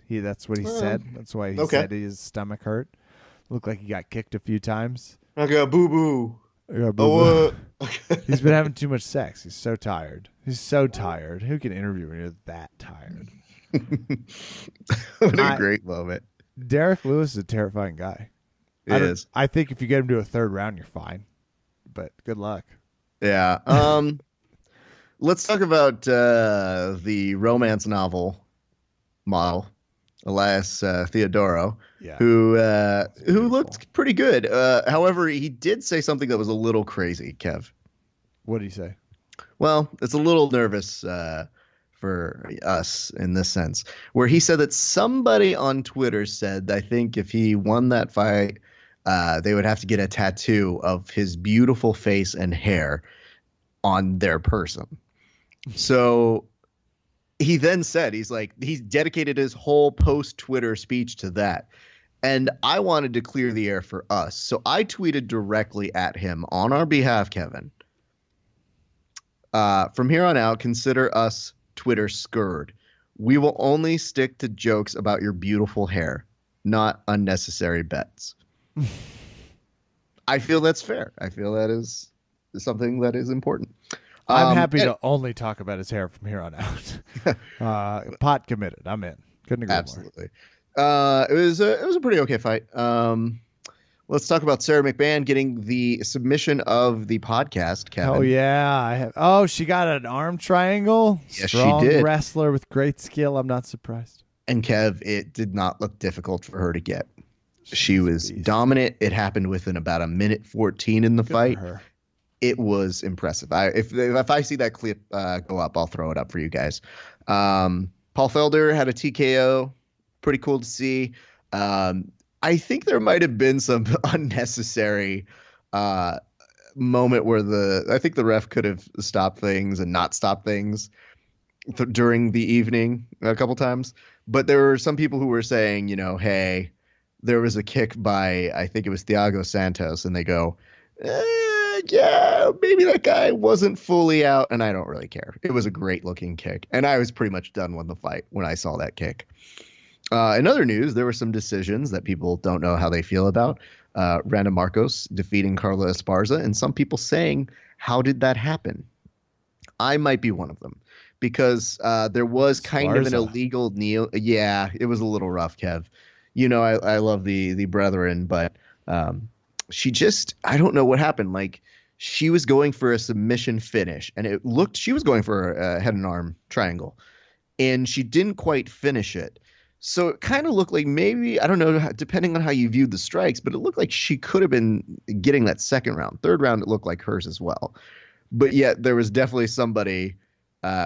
That's what he said. That's why he said his stomach hurt. Looked like he got kicked a few times. I got boo-boo. He's been having too much sex. He's so tired. Who can interview when you're that tired? What a great moment. Derrick Lewis is a terrifying guy. I think if you get him to a third round, you're fine. But good luck. Yeah. Let's talk about the romance novel model, Elias Theodoro, who looked pretty good. However, he did say something that was a little crazy, Kev. What did he say? Well, it's a little nervous for us in this sense, where he said that somebody on Twitter said, I think if he won that fight, they would have to get a tattoo of his beautiful face and hair on their person. So he then said, he's dedicated his whole post-Twitter speech to that. And I wanted to clear the air for us. So I tweeted directly at him on our behalf, Kevin. From here on out, consider us Twitter scared. We will only stick to jokes about your beautiful hair, not unnecessary bets. I feel that's fair. I feel that is something that is important. I'm happy to only talk about his hair from here on out. Pot committed. I'm in. Couldn't agree more. Absolutely. It was a pretty okay fight. Let's talk about Sarah McMahon getting the submission of the podcast, Kevin. Oh, yeah. She got an arm triangle? Yes, Strong she did. Wrestler with great skill. I'm not surprised. And, Kev, it did not look difficult for her to get. She was dominant. It happened within about a minute 14 in the fight. It was impressive. If I see that clip go up, I'll throw it up for you guys. Paul Felder had a TKO. Pretty cool to see. I think there might have been some unnecessary moment where I think the ref could have stopped things and not stopped things during the evening a couple times. But there were some people who were saying, hey, there was a kick by, I think it was Thiago Santos, and they go, yeah, maybe that guy wasn't fully out, and I don't really care. It was a great-looking kick, and I was pretty much done with the fight when I saw that kick. In other news, there were some decisions that people don't know how they feel about. Randa Marcos defeating Carla Esparza, and some people saying, how did that happen? I might be one of them, because there was kind of an illegal kneel. Yeah, it was a little rough, Kev. I love the brethren, but she just, I don't know what happened. Like, she was going for a submission finish, and she was going for a head and arm triangle, and she didn't quite finish it. So it kind of looked like maybe, I don't know, depending on how you viewed the strikes, but it looked like she could have been getting that second round. Third round, it looked like hers as well. But yet there was definitely somebody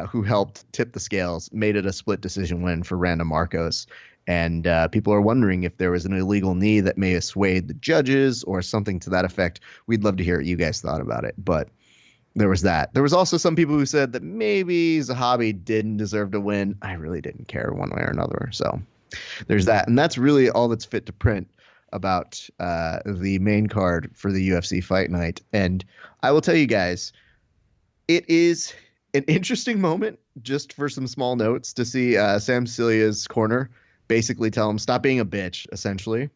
who helped tip the scales, made it a split decision win for Randa Marcos. And people are wondering if there was an illegal knee that may have swayed the judges or something to that effect. We'd love to hear what you guys thought about it. But there was that. There was also some people who said that maybe Zahabi didn't deserve to win. I really didn't care one way or another. So there's that. And that's really all that's fit to print about the main card for the UFC Fight Night. And I will tell you guys, it is an interesting moment, just for some small notes, to see Sam Celia's corner basically tell him, stop being a bitch, essentially.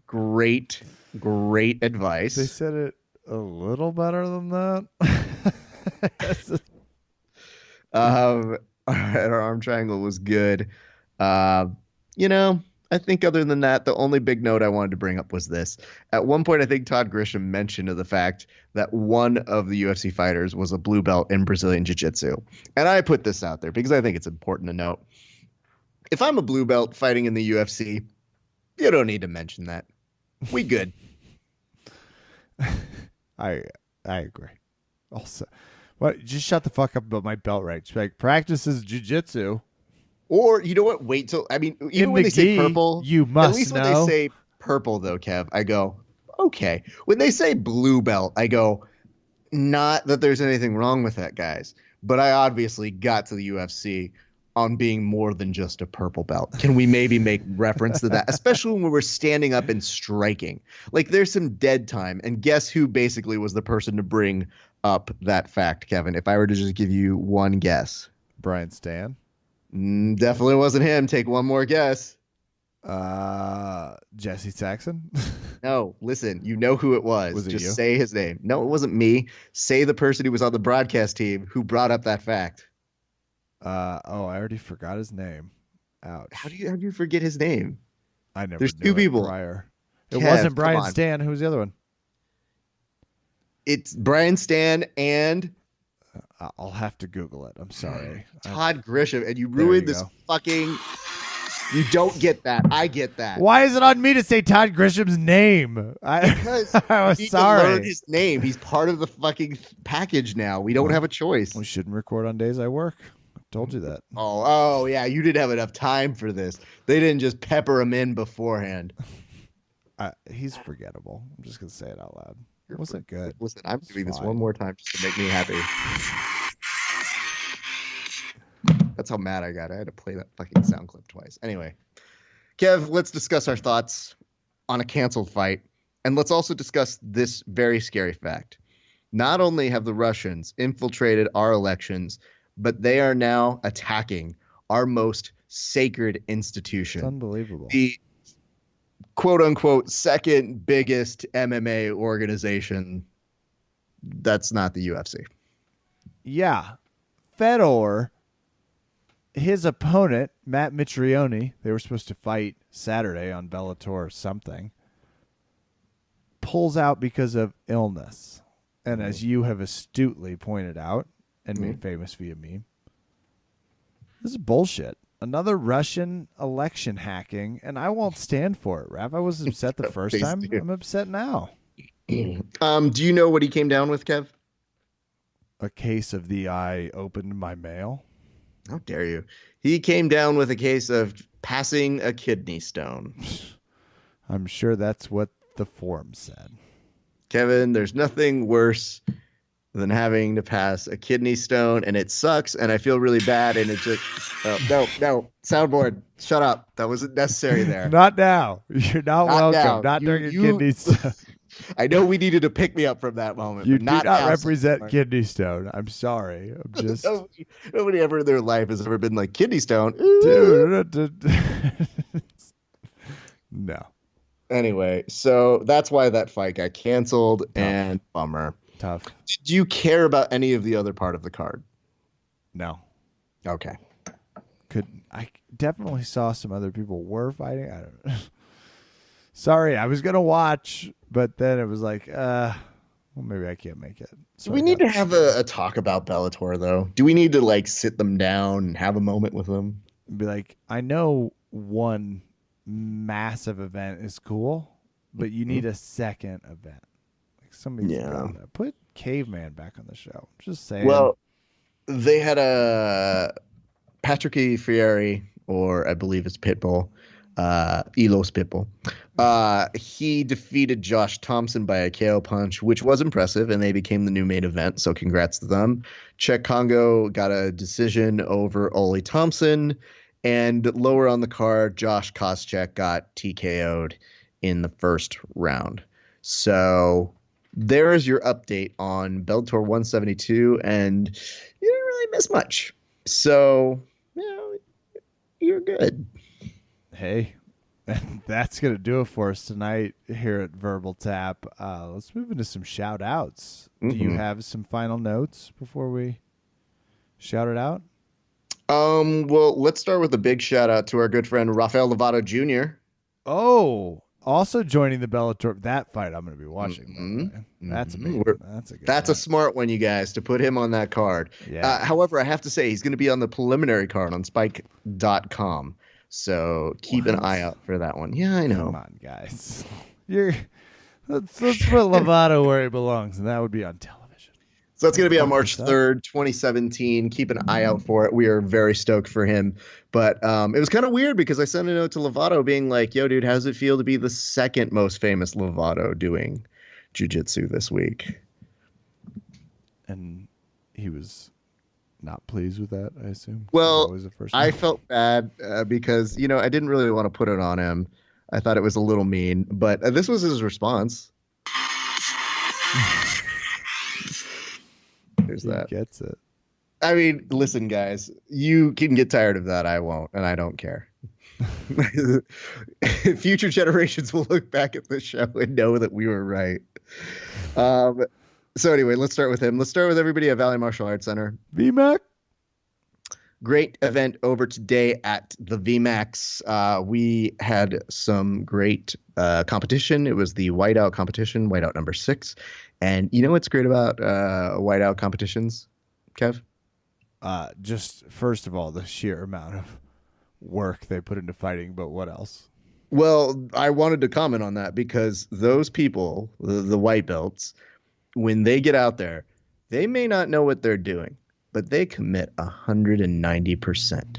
Great advice. They said it a little better than that. Our arm triangle was good. I think other than that, the only big note I wanted to bring up was this. At one point, I think Todd Grisham mentioned the fact that one of the UFC fighters was a blue belt in Brazilian Jiu-Jitsu. And I put this out there because I think it's important to note. If I'm a blue belt fighting in the UFC, you don't need to mention that. We good. I agree. Also, just shut the fuck up about my belt rank. Like, practices jiu-jitsu. Or, you know what? Wait till, even when they say purple, you must at least know. When they say purple, though, Kev, I go, okay. When they say blue belt, I go, not that there's anything wrong with that, guys. But I obviously got to the UFC on being more than just a purple belt. Can we maybe make reference to that? Especially when we're standing up and striking. Like, there's some dead time. And guess who basically was the person to bring up that fact, Kevin? If I were to just give you one guess. Brian Stan? Definitely wasn't him. Take one more guess. Jesse Saxon? No, listen, you know who it was. Was it just you? say his name. No, it wasn't me. Say the person who was on the broadcast team who brought up that fact. I already forgot his name. Ouch. How do you forget his name? I never There's knew two it people. prior. It Kev, wasn't come Brian on. Stan. Who was the other one? It's Brian Stan and I'll have to Google it. I'm sorry. Todd Grisham, and you There ruined you this go. fucking. You don't get that. I get that. Why is it on me to say Todd Grisham's name? Because I was you need to learn sorry. his name. He's part of the fucking package now. We don't have a choice. We shouldn't record on days I work. I've told you that. Oh, yeah. You didn't have enough time for this. They didn't just pepper him in beforehand. He's forgettable. I'm just gonna say it out loud. It wasn't good. Listen, I'm doing this fine. one more time just to make me happy. That's how mad I got. I had to play that fucking sound clip twice. Anyway, Kev, let's discuss our thoughts on a canceled fight. And let's also discuss this very scary fact. Not only have the Russians infiltrated our elections, but they are now attacking our most sacred institution. It's unbelievable. The quote unquote second biggest MMA organization. That's not the UFC. Yeah. Fedor, his opponent, Matt Mitrione, they were supposed to fight Saturday on Bellator or something, pulls out because of illness. And as you have astutely pointed out and made famous via meme, this is bullshit. Another Russian election hacking, and I won't stand for it, Rav. I was upset the first time. I'm upset now. Do you know what he came down with, Kev? A case of the I opened my mail. How dare you? He came down with a case of passing a kidney stone. I'm sure that's what the form said. Kevin, there's nothing worse than having to pass a kidney stone, and it sucks, and I feel really bad, and it just... No, soundboard, shut up. That wasn't necessary there. Not now. You're not welcome. Now. Not during a kidney stone. I know we needed to pick me up from that moment. You but do not not now, represent Soundboard. kidney stone. I'm sorry. I'm just... Nobody ever in their life has ever been like, kidney stone? Dude. No. Anyway, so that's why that fight got canceled, and bummer. Tough. Did you care about any of the other part of the card? No. Okay. I definitely saw some other people were fighting. I don't know. Sorry, I was gonna watch, but then it was like, well, maybe I can't make it. So Do we need to have a talk about Bellator, though? Do we need to like sit them down and have a moment with them? Be like, I know one massive event is cool, but you need a second event. Like somebody's gotta put Caveman back on the show. Just saying. Well, they had a Patrick Fieri, or I believe it's Pitbull, Elos Pitbull. He defeated Josh Thompson by a KO punch, which was impressive, and they became the new main event. So congrats to them. Czech Congo got a decision over Ole Thompson, and lower on the card, Josh Koscheck got TKO'd in the first round. So there is your update on Bellator 172, and you didn't really miss much. So, you're good. Hey, that's going to do it for us tonight here at Verbal Tap. Let's move into some shout outs. Do you have some final notes before we shout it out? Well, let's start with a big shout out to our good friend Rafael Lovato Jr. Oh, also joining the Bellator. That fight I'm going to be watching. That's amazing. That's a smart one, you guys, to put him on that card. Yeah. However, I have to say he's going to be on the preliminary card on Spike.com. So keep an eye out for that one. Yeah, I know. Come on, guys. Let's put Lovato where he belongs, and that would be on television. So that's going to be on March 3rd, 2017. Keep an eye out for it. We are very stoked for him. But it was kind of weird because I sent a note to Lovato being like, yo, dude, how does it feel to be the second most famous Lovato doing jiu-jitsu this week? And he was not pleased with that, I assume. Well, I felt bad because, I didn't really want to put it on him. I thought it was a little mean. But this was his response. There's that. He gets it. I mean, listen, guys, you can get tired of that. I won't, and I don't care. Future generations will look back at this show and know that we were right. So anyway, let's start with him. Let's start with everybody at Valley Martial Arts Center. VMAC. Great event over today at the VMAX. We had some great competition. It was the whiteout competition, whiteout number 6. And you know what's great about whiteout competitions, Kev? Just first of all, the sheer amount of work they put into fighting, but what else? Well, I wanted to comment on that because those people, the white belts, when they get out there, they may not know what they're doing, but they commit 190%.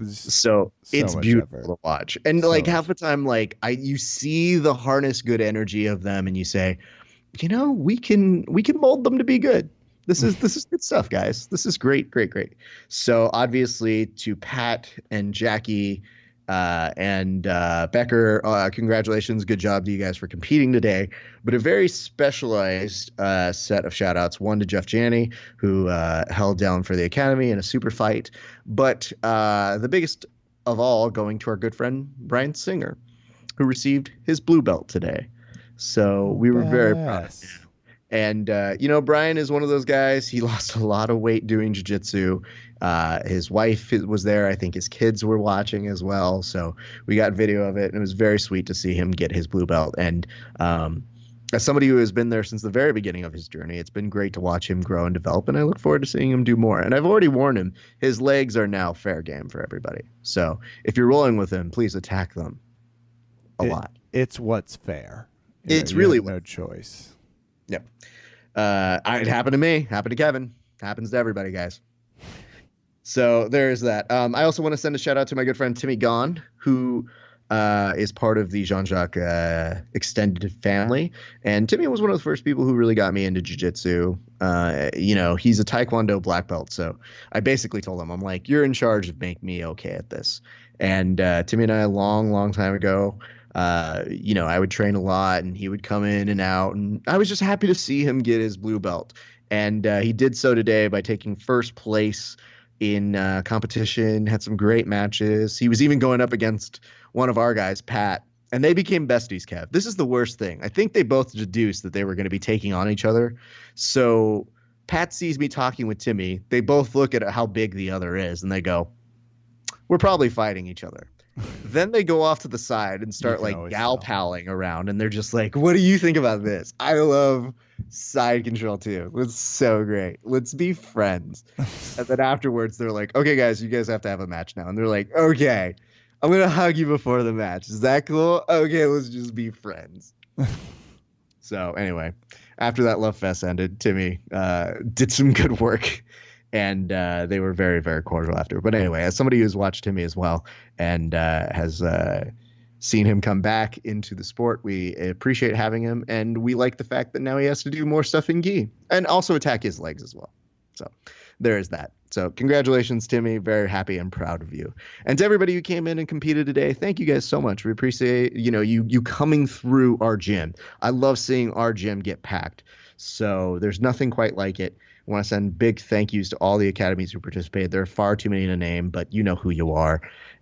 So it's beautiful to watch. And like half the time, like you see the harness good energy of them and you say, you know, we can mold them to be good. This is good stuff, guys. This is great. So obviously to Pat and Jackie and Becker, congratulations. Good job to you guys for competing today. But a very specialized set of shout outs. One to Jeff Janney, who held down for the Academy in a super fight. But the biggest of all going to our good friend Brian Singer, who received his blue belt today. So we were very proud of him. And, Brian is one of those guys. He lost a lot of weight doing jiu-jitsu. His wife was there. I think his kids were watching as well. So we got video of it, and it was very sweet to see him get his blue belt. And as somebody who has been there since the very beginning of his journey, it's been great to watch him grow and develop, and I look forward to seeing him do more. And I've already warned him, his legs are now fair game for everybody. So if you're rolling with him, please attack them a lot. It's what's fair. It's really no choice. Yep. It happened to me. Happened to Kevin. Happens to everybody, guys. So there's that. I also want to send a shout out to my good friend Timmy Gahn, who is part of the Jean-Jacques extended family. And Timmy was one of the first people who really got me into jiu-jitsu. He's a Taekwondo black belt. So I basically told him, I'm like, you're in charge of making me okay at this. And Timmy and I, a long time ago, I would train a lot and he would come in and out, and I was just happy to see him get his blue belt. And he did so today by taking first place in competition, had some great matches. He was even going up against one of our guys, Pat, and they became besties, Kev. This is the worst thing. I think they both deduced that they were going to be taking on each other. So Pat sees me talking with Timmy. They both look at how big the other is and they go, we're probably fighting each other. Then they go off to the side and start like gal-palling around, and they're just like, what do you think about this? I love side control too. It's so great. Let's be friends. And then afterwards they're like, okay guys, you guys have to have a match now. And they're like, okay, I'm gonna hug you before the match. Is that cool? Okay, let's just be friends. So anyway, after that love fest ended, Timmy did some good work. And they were very, very cordial after. But anyway, as somebody who's watched Timmy as well and has seen him come back into the sport, we appreciate having him. And we like the fact that now he has to do more stuff in gi and also attack his legs as well. So there is that. So congratulations, Timmy. Very happy and proud of you. And to everybody who came in and competed today, thank you guys so much. We appreciate, you coming through our gym. I love seeing our gym get packed. So there's nothing quite like it. I want to send big thank yous to all the academies who participated. There are far too many to name, but you know who you are.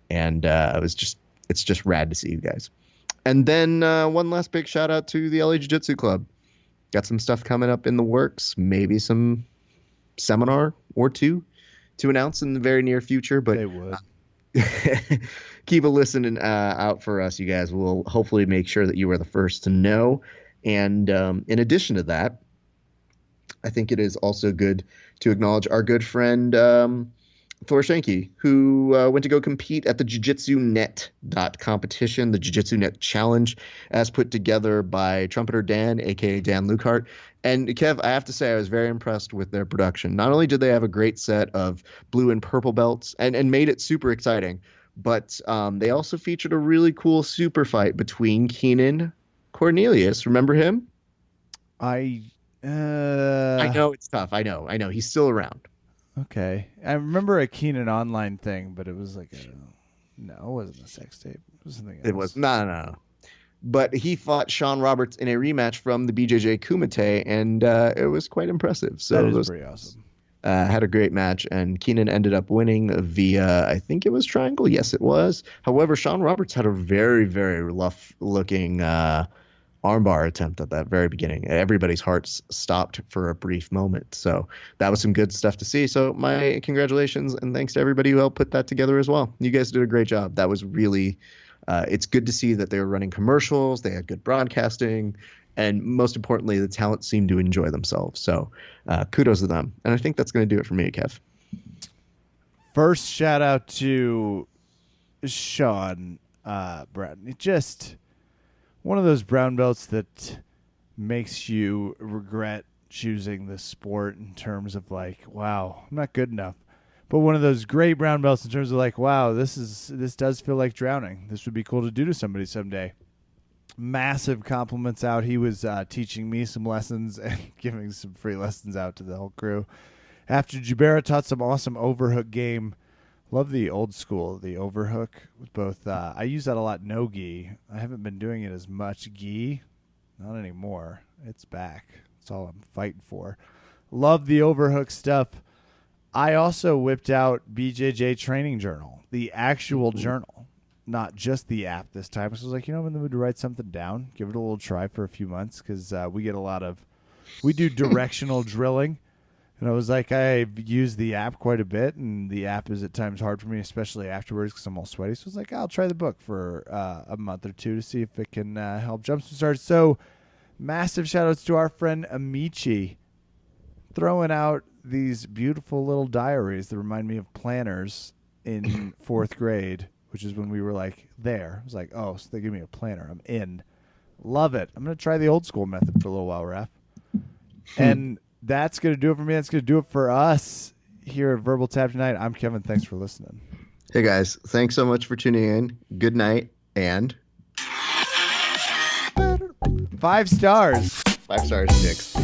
And it's just rad to see you guys. And then one last big shout out to the LA Jiu-Jitsu Club. Got some stuff coming up in the works, maybe some seminar or two to announce in the very near future. But they would. Keep a listening out for us, you guys. We'll hopefully make sure that you are the first to know. And in addition to that, I think it is also good to acknowledge our good friend Thor Shanky, who went to go compete at the Jiu-Jitsu Net competition, the Jiu-Jitsu Net Challenge, as put together by Trumpeter Dan, a.k.a. Dan Lukehart. And Kev, I have to say I was very impressed with their production. Not only did they have a great set of blue and purple belts and made it super exciting, but they also featured a really cool super fight between Keenan Cornelius. Remember him? I know it's tough. I know. He's still around. Okay. I remember a Keenan online thing, but it was like no, it wasn't a sex tape. It was something else. It was no. But he fought Sean Roberts in a rematch from the BJJ Kumite, and it was quite impressive. So that is pretty awesome. Had a great match, and Keenan ended up winning via, I think it was triangle. Yes, it was. However, Sean Roberts had a very, very rough looking armbar attempt at that very beginning. Everybody's hearts stopped for a brief moment. So that was some good stuff to see. So my congratulations and thanks to everybody who helped put that together as well. You guys did a great job. That was really, it's good to see that they were running commercials. They had good broadcasting. And most importantly, the talent seemed to enjoy themselves. So kudos to them. And I think that's going to do it for me, Kev. First, shout out to Sean Brown. Just one of those brown belts that makes you regret choosing this sport in terms of like, wow, I'm not good enough. But one of those great brown belts in terms of like, wow, this does feel like drowning. This would be cool to do to somebody someday. Massive compliments out. He was teaching me some lessons and giving some free lessons out to the whole crew. After Jubera taught some awesome overhook game. Love the old school, the overhook with both. I use that a lot, no gi. I haven't been doing it as much gi. Not anymore. It's back. That's all I'm fighting for. Love the overhook stuff. I also whipped out BJJ Training Journal, the actual journal, not just the app this time. So I was like, I'm in the mood to write something down, give it a little try for a few months because we do directional drilling. And I was like, I've used the app quite a bit, and the app is at times hard for me, especially afterwards because I'm all sweaty. So I was like, I'll try the book for a month or two to see if it can help jump some starts. So massive shout-outs to our friend Amici throwing out these beautiful little diaries that remind me of planners in fourth grade, which is when we were like there. I was like, oh, so they give me a planner. I'm in. Love it. I'm going to try the old school method for a little while, Raph. And that's going to do it for me. That's going to do it for us here at Verbal Tap tonight. I'm Kevin. Thanks for listening. Hey, guys. Thanks so much for tuning in. Good night. And 5 stars. 5 stars, Dicks.